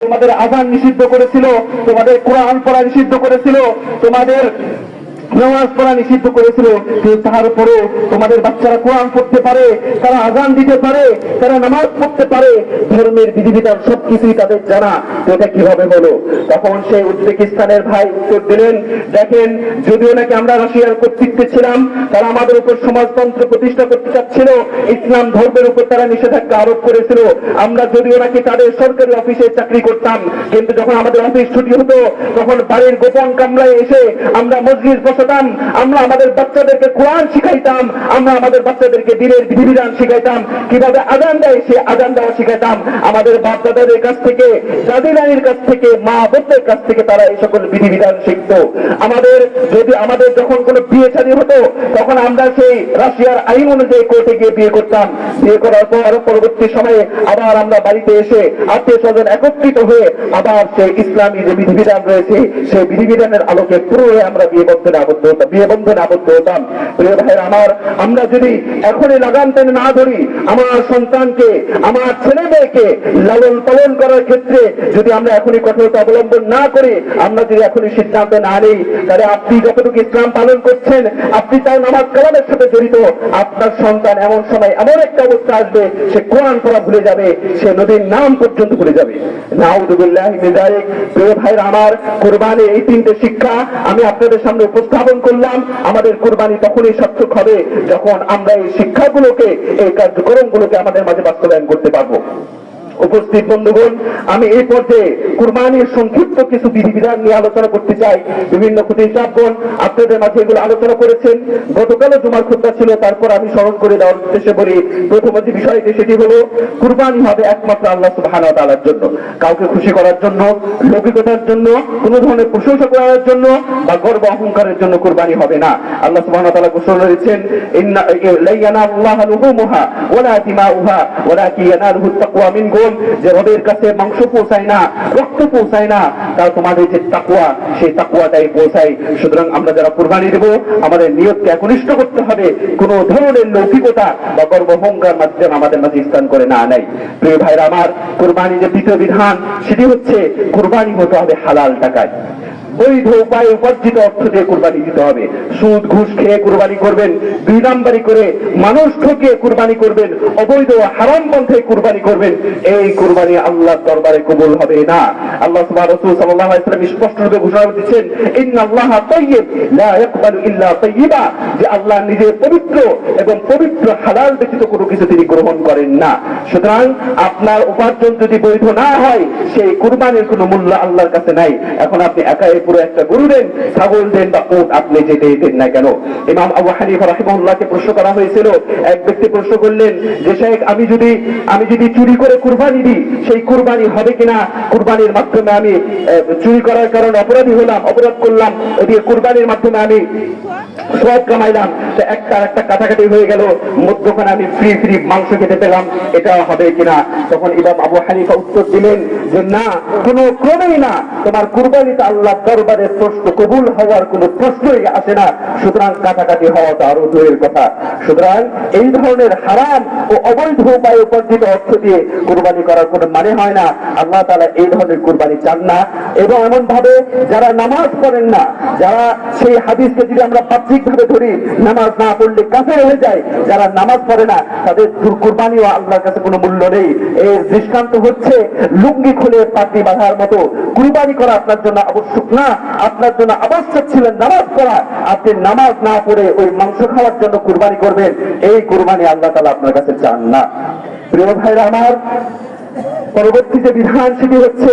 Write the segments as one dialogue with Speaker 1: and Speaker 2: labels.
Speaker 1: তোমাদের আযান নিষিদ্ধ করেছিল, তোমাদের কোরআন পড়া নিষিদ্ধ করেছিল, তোমাদের নামাজ পড়া নিষিদ্ধ করেছিল, কিন্তু তার উপরে তোমাদের বাচ্চারা কোরআন পড়তে পারে, তারা আযান দিতে পারে, তারা নামাজ পড়তে পারে, ধর্মের বিধিবিধান সবকিছুই তাদের জানা। তো এটা কিভাবে হলো? তখন সেই উজবেকিস্তানের ভাই উত্তর দিলেন, দেখেন, যদিও নাকি আমরা রাশিয়ার কর্তৃত্বে ছিলাম, তারা আমাদের উপর সমাজতন্ত্র প্রতিষ্ঠা করতে চাচ্ছিল, ইসলাম ধর্মের উপর তারা নিষেধাজ্ঞা আরোপ করেছিল। আমরা যদিও নাকি তাদের সরকারি অফিসে চাকরি করতাম, কিন্তু যখন আমাদের অফিস ছুটি হতো তখন বাড়ির গোপন কামরায় এসে আমরা মসজিদ বসাতাম, আমরা আমাদের বাচ্চাদেরকে কোরআন শিখাইতাম, আমরা আমাদের বাচ্চাদেরকে দিনের বিধিবিধান শিখাইতাম, কিভাবে আযান দেয় সে আযান দেওয়া শিখাইতাম। আমাদের বাপ দাদাদের কাছ থেকে, দাদি নানির কাছ থেকে, মা বোনদের কাছ থেকে তারা এই সকল বিধিবিধান শিখতো। আমাদের যখন কোনো বিয়ে শাদী হতো তখন আমরা সেই রাশিয়ার আইন অনুযায়ী কোর্টে গিয়ে বিয়ে করতাম। বিয়ে করার পর পরবর্তী সময়ে আবার আমরা বাড়িতে এসে আত্মীয় স্বজন একত্রিত হয়ে আবার সেই ইসলামী যে বিধিবিধান রয়েছে সেই বিধিবিধানের আলোকে পুরোই আমরা বিয়ে বন্ধনে আবদ্ধ হতাম। প্রিয় ভাইয়েরা আমার, আমরা যদি এখনই লাগাম টেনে না ধরি, আমার সন্তানকে, আমার ছেলে মেয়েকে লালন পালন করার ক্ষেত্রে যদি আমরা এখনই কঠোরতা অবলম্বন না করি, আমরা যদি এখনই সিদ্ধান্ত না নিই, তাহলে আপনি যতটুকু ইসলাম পালন করছেন, আপনি তার নামাজ কালামের সাথে জড়িত, আপনার সন্তান এমন সময় এমন একটা অবস্থা আসবে, সে কোরআন পড়া ভুলে যাবে, সে নদীর নাম পর্যন্ত ভুলে যাবে। নাউযুবিল্লাহি মিন যালিক। প্রিয় ভাইরা আমার, কুরবানির এই তিনটে শিক্ষা আমি আপনাদের সামনে উপস্থাপন করলাম। আমাদের কুরবানি তখনই সার্থক হবে যখন আমরা এই শিক্ষাগুলোকে, এই কার্যক্রমগুলোকে আমাদের মাঝে বাস্তবায়ন করতে পারবো। উপস্থিত বন্ধুগণ, আমি এই পর্যায়ে কুরবানির সংক্ষিপ্ত কিছু বিধিবিধান নিয়ে আলোচনা করতে চাই। বিভিন্ন খুতীব-সাহেবগণ আপনাদের মাঝে এগুলো আলোচনা করেছেন। গতকালও জুমার খুতবা ছিল, তারপর আমি স্মরণ করে দেওয়ার উদ্দেশ্যে বলি। প্রথম যে বিষয়টি সেটি হলো, কুরবানি হবে একমাত্র আল্লাহ সুবহানাহু ওয়া তাআলার জন্য, কাউকে খুশি করার জন্য, লৌকিকতার জন্য, কোনো ধরনের প্রশংসা করার জন্য বা গর্ব অহংকারের জন্য কুরবানি হবে না। আল্লাহ সুবহানাহু ওয়া তাআলা ঘোষণা করেছেন, ইন্না লা ইয়ানালুল্লাহু লুহুমুহা ওয়ালা দিমাউহা ওয়ালাকিন ইয়ানালুহুত তাকওয়া মিনকুম, যে রবের কাছে মাংস পৌঁছায় না, রক্ত পৌঁছায় না, তার তোমাদের যে তাকওয়া, সেই তাকওয়াটাই পৌঁছায়। সুতরাং আমরা যারা কুরবানি দেব, আমাদের নিয়তকে একনিষ্ঠ করতে হবে, কোনো ধরনের লৌকিকতা বা গর্ব অহংকার মাধ্যমে আমাদের মাঝে স্থান করে না নেয়। প্রিয় ভাইরা আমার, কুরবানি যে দ্বিতীয় বিধান সেটি হচ্ছে কুরবানি হতে হবে হালাল টাকায়, বৈধ উপায়ে উপার্জিত অর্থ দিয়ে কুরবানি দিতে হবে। সুদ ঘুষ খেয়ে কুরবানি করবেন, দুই নাম্বারি করে মানুষ ঠকিয়ে কুরবানি করবেন, অবৈধ হারাম পন্থায় কুরবানি করবেন, এই কুরবানি আল্লাহর দরবারে কবুল হবে না। আল্লাহ সুবহানাহু রাসূল সাল্লাল্লাহু আলাইহি ওয়াসাল্লাম স্পষ্টরূপে ঘোষণা দিচ্ছেন, ইন্নাল্লাহা তাইয়্যিব লা ইয়াকবালু ইল্লা তাইয়্যিবা, যে আল্লাহ নিজে পবিত্র এবং পবিত্র হালাল ব্যতীত কোনো কিছু তিনি গ্রহণ করেন না। সুতরাং আপনার উপার্জন যদি বৈধ না হয়, সেই কুরবানির কোনো মূল্য আল্লাহর কাছে নাই। এখন আপনি একাই পুরো একটা গরু দেন, ছাগল দেন বা উট, আপনি যেটাই দেন না কেন। ইমাম আবু হানিফা রাহিমাহুল্লাহকে প্রশ্ন করা হয়েছিল, এক ব্যক্তি প্রশ্ন করলেন যে শেখ, আমি যদি চুরি করে কুরবানি দিই, সেই কুরবানি হবে কিনা? কুরবানির মাধ্যমে আমি চুরি করার কারণে অপরাধী হলাম, অপরাধ করলাম, ওদিকে কুরবানির মাধ্যমে আমি সওয়াব কামাইলাম, তো একটা কাটাকাটি হয়ে গেল, মধ্যখানে আমি ফ্রি মাংস খেতে পেলাম, এটা হবে কিনা? তখন ইমাম আবু হানিফা উত্তর দিলেন যে না, কোনো ক্রমেই না, তোমার কুরবানিতে আল্লাহ দরবারে প্রশ্ন কবুল হওয়ার কোনো প্রশ্নই আসে না, সুতরাং কাটাকাটি হওয়া তো আরো দূরের কথা। সুতরাং এই ধরনের হারাম ও অবৈধ উপায়ে উপার্জিত অর্থ দিয়ে কুরবানি করার কোনো মানে হয় না। আল্লাহ তাআলা এই ধরনের কুরবানি চান না। এবং এমন ভাবে যারা নামাজ পড়েন না, যারা সেই হাদিসকে যদি আমরা বাহ্যিক ভাবে ধরি, নামাজ না পড়লে কাফের হয়ে যায়, যারা নামাজ পড়ে না তাদের কুরবানিও আল্লাহর কাছে কোনো মূল্য নেই। এর দৃষ্টান্ত হচ্ছে লুঙ্গি খুলে পাগড়ি বাঁধার মতো। কুরবানি করা আপনার জন্য আবশ্যক না, আপনার জন্য আবশ্যক ছিলেন নামাজ পড়া। আপনি নামাজ না পড়ে ওই মাংস খাওয়ার জন্য কুরবানি করবেন, এই কুরবানি আল্লাহ তাআলা আপনার কাছে চান না। প্রিয় ভাইরা আমার, পরবর্তী যে বিধান সেটি হচ্ছে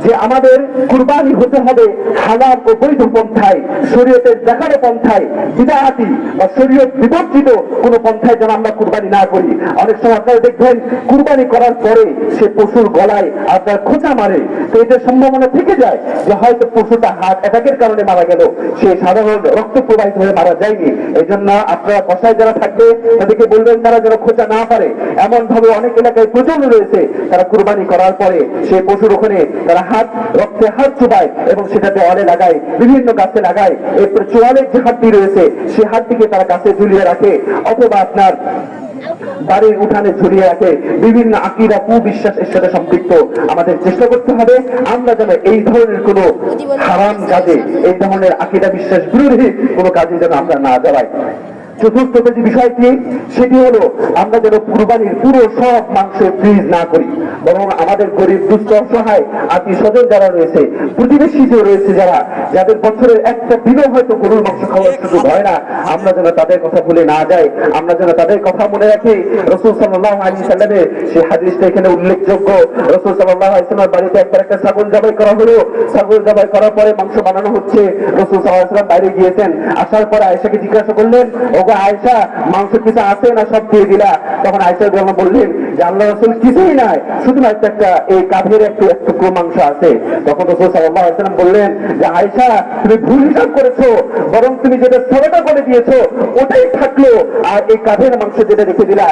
Speaker 1: যে আমাদের কুরবানি হতে হবে হালাল ও বৈধ পন্থায়, শরীয়তের দেখানো পন্থায়, বিদআতি বা শরীয়ত বিবর্জিত কোন পন্থায় যেন আমরা কুরবানি না করি। অনেক সময় আপনারা দেখবেন কুরবানি করার পরে সে পশুর গলায় আপনার খোঁচা মারে, তো এটার সম্ভাবনা থেকে যায় যে হয়তো পশুটা হার্ট অ্যাটাকের কারণে মারা গেল, সে সাধারণ রক্ত প্রবাহিত হয়ে মারা যায়নি। এই জন্য আপনারা কষায় যারা থাকবে তাদেরকে বলবেন তারা যেন খোঁচা না পারে। এমন ভাবে অনেক এলাকায় প্রচলন রয়েছে, তারা কুরবানি করার পরে সেই পশুর ওখানে তারা রক্তে হাত চুবায় এবং সেটাতে অলে লাগায়, বিভিন্ন গাছে লাগায়। এরপর চোয়ালের যে হাড্ডি রয়েছে সেই হাড্ডিকে তারা গাছে ঝুলিয়ে রাখে, অথবা আপনার বাড়ির উঠানে ঝুলিয়ে রাখে। বিভিন্ন আকীদা কুবিশ্বাস এর সাথে সম্পর্ক সম্পৃক্ত। আমাদের চেষ্টা করতে হবে আমরা যেন এই ধরনের কোনো হারাম কাজে, এই ধরনের আকীদা বিশ্বাস বিরোধী কোনো কাজে যেন আমরা না জড়াই। চতুর্থ যে বিষয়টি সেটি হলো আমরা যেন কুরবানির পুরো সব মাংস ফ্রিজ না করি, বরং আমাদের গরিব দুস্থ অসহায় আত্মীয় স্বজন যারা রয়েছে, প্রতিবেশী যে রয়েছে যারা, যাদের বছরের একটা দিনও হয়তো গরুর মাংস খাওয়ার সুযোগ হয় না, আমরা যেন তাদের কথা ভুলে না যাই, আমরা যেন তাদের কথা মনে রাখি। রাসূল সাল্লাল্লাহু আলাইহি সাল্লামের সেই হাদিসটা এখানে উল্লেখযোগ্য। রাসূল সাল্লাল্লাহু আলাইহি সাল্লামের বাড়িতে একবার একটা ছাগল জবাই করা হলো, ছাগল জবাই করার পরে মাংস বানানো হচ্ছে। রাসূল সাল্লাল্লাহু আলাইহি সাল্লাম বাইরে গিয়েছেন, আসার পরে আয়েশাকে জিজ্ঞাসা করলেন, ওগো আয়েশা, মাংস কিছু আছে না সব দিয়ে দিলা? তখন আয়েশা যখন বললেন যে আল্লাহ রাসূল কিছুই নাই, শুধুমাত্র একটা এই কাঁধের একটু মাংস আছে। তখন রাসূল সাল্লাল্লাহু আলাইহি সাল্লাম বললেন যে আয়েশা, তুমি ভুল হিসাব করেছো, বরং তুমি যেটা সরটা করে দিয়েছো ওটাই থাকলো, আর এই কাঁধের মাংস যেটা রেখে দিলা